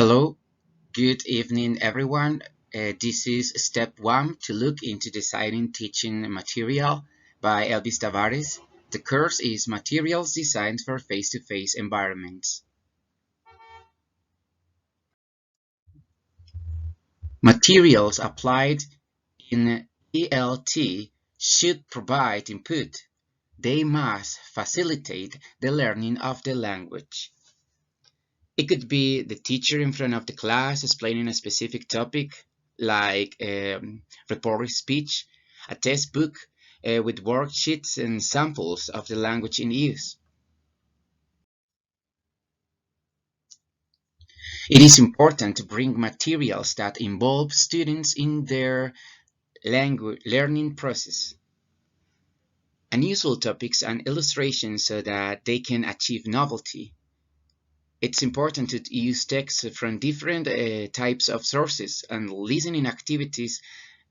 Hello, good evening, everyone. This is step one to look into designing teaching material by Elvis Tavares. The course is Materials Designed for Face-to-Face Environments. Materials applied in ELT should provide input. They must facilitate the learning of the language. It could be the teacher in front of the class explaining a specific topic, like rhetoric speech, a textbook with worksheets and samples of the language in use. It is important to bring materials that involve students in their language learning process, unusual topics and illustrations so that they can achieve novelty. It's important to use texts from different types of sources and listening activities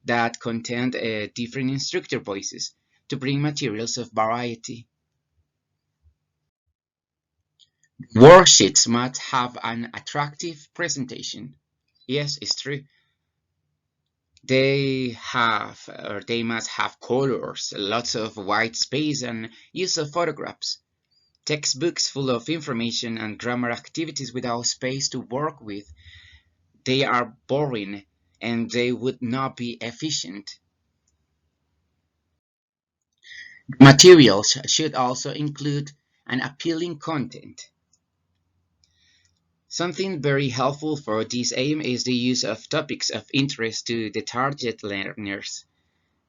that contain different instructor voices to bring materials of variety. Worksheets must have an attractive presentation. Yes, it's true. They must have colors, lots of white space, and use of photographs. Textbooks full of information and grammar activities without space to work with, they are boring and they would not be efficient. Materials should also include an appealing content. Something very helpful for this aim is the use of topics of interest to the target learners.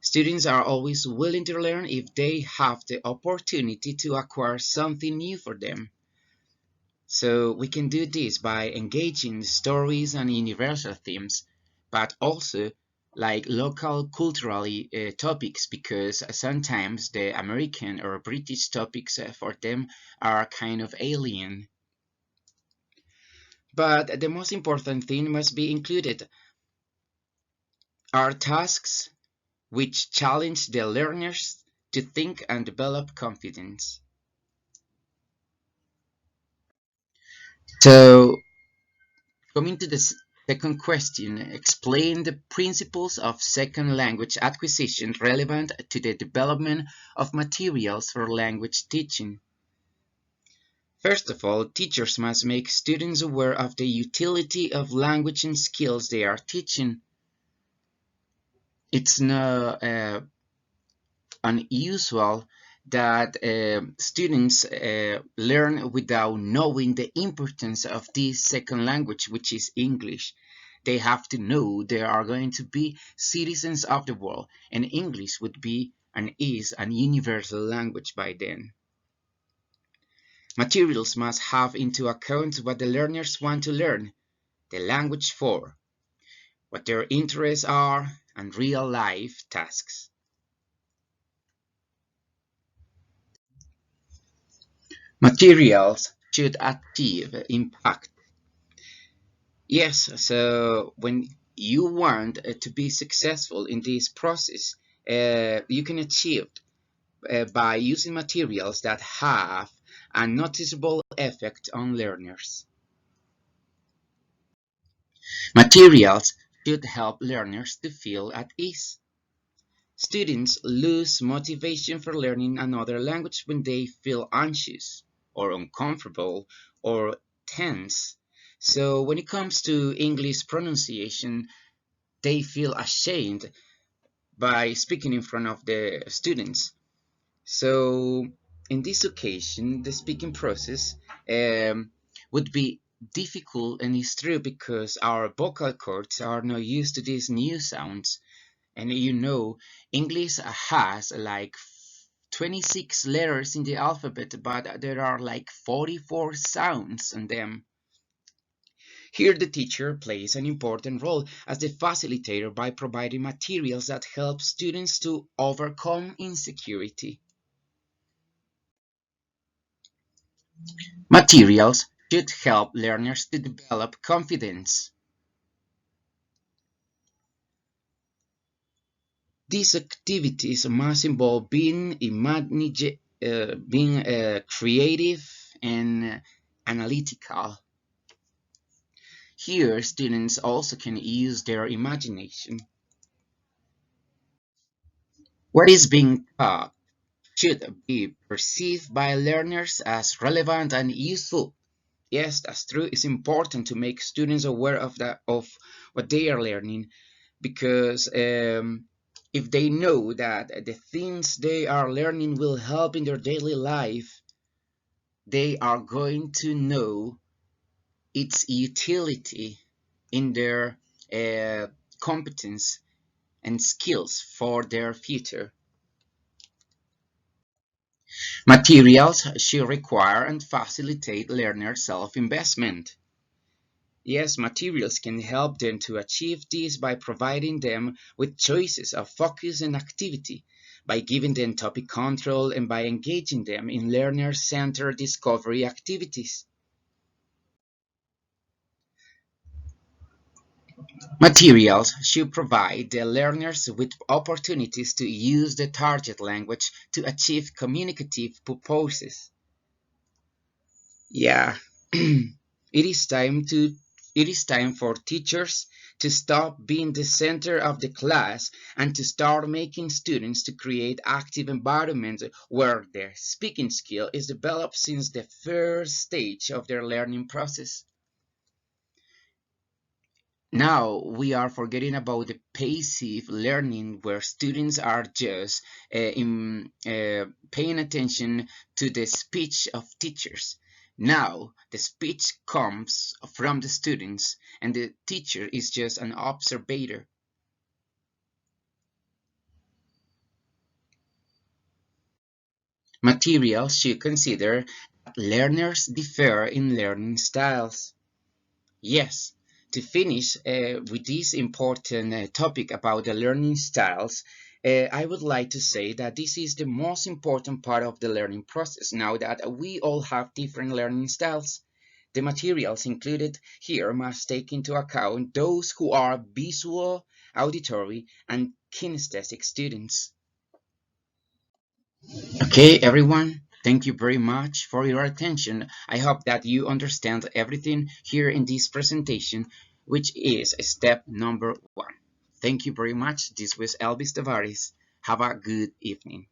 Students are always willing to learn if they have the opportunity to acquire something new for them. So we can do this by engaging stories and universal themes, but also like local culturally topics, because sometimes the American or British topics for them are kind of alien. But the most important thing must be included are tasks which challenge the learners to think and develop confidence. So coming to the second question, explain the principles of second language acquisition relevant to the development of materials for language teaching. First of all, teachers must make students aware of the utility of language and skills they are teaching. It's not unusual that students learn without knowing the importance of this second language, which is English. They have to know they are going to be citizens of the world, and English would be and is an universal language by then. Materials must have into account what the learners want to learn, the language for, what their interests are, and real-life tasks. Materials should achieve impact. Yes, so when you want to be successful in this process, you can achieve by using materials that have a noticeable effect on learners. Materials should help learners to feel at ease. Students lose motivation for learning another language when they feel anxious or uncomfortable or tense. So when it comes to English pronunciation, they feel ashamed by speaking in front of the students. So in this occasion, the speaking process would be difficult, and it's true because our vocal cords are not used to these new sounds. And English has like 26 letters in the alphabet, but there are like 44 sounds in them. Here the teacher plays an important role as the facilitator by providing materials that help students to overcome insecurity. Materials should help learners to develop confidence. These activities must involve being creative and analytical. Here, students also can use their imagination. What is being taught should be perceived by learners as relevant and useful. Yes, that's true. It's important to make students aware of what they are learning because if they know that the things they are learning will help in their daily life, they are going to know its utility in their uh, competence and skills for their future. Materials should require and facilitate learner self-investment. Yes, materials can help them to achieve this by providing them with choices of focus and activity, by giving them topic control, and by engaging them in learner-centered discovery activities. Materials should provide the learners with opportunities to use the target language to achieve communicative purposes. Yeah, it is time to it is time for teachers to stop being the center of the class and to start making students to create active environments where their speaking skill is developed since the first stage of their learning process. Now we are forgetting about the passive learning where students are just paying attention to the speech of teachers. Now the speech comes from the students and the teacher is just an observer. Materials should consider that learners differ in learning styles. Yes, to finish with this important topic about the learning styles, I would like to say that this is the most important part of the learning process. Now that we all have different learning styles, the materials included here must take into account those who are visual, auditory, and kinesthetic students. Okay, everyone, thank you very much for your attention. I hope that you understand everything here in this presentation, which is step number one. Thank you very much. This was Elvis Tavares. Have a good evening.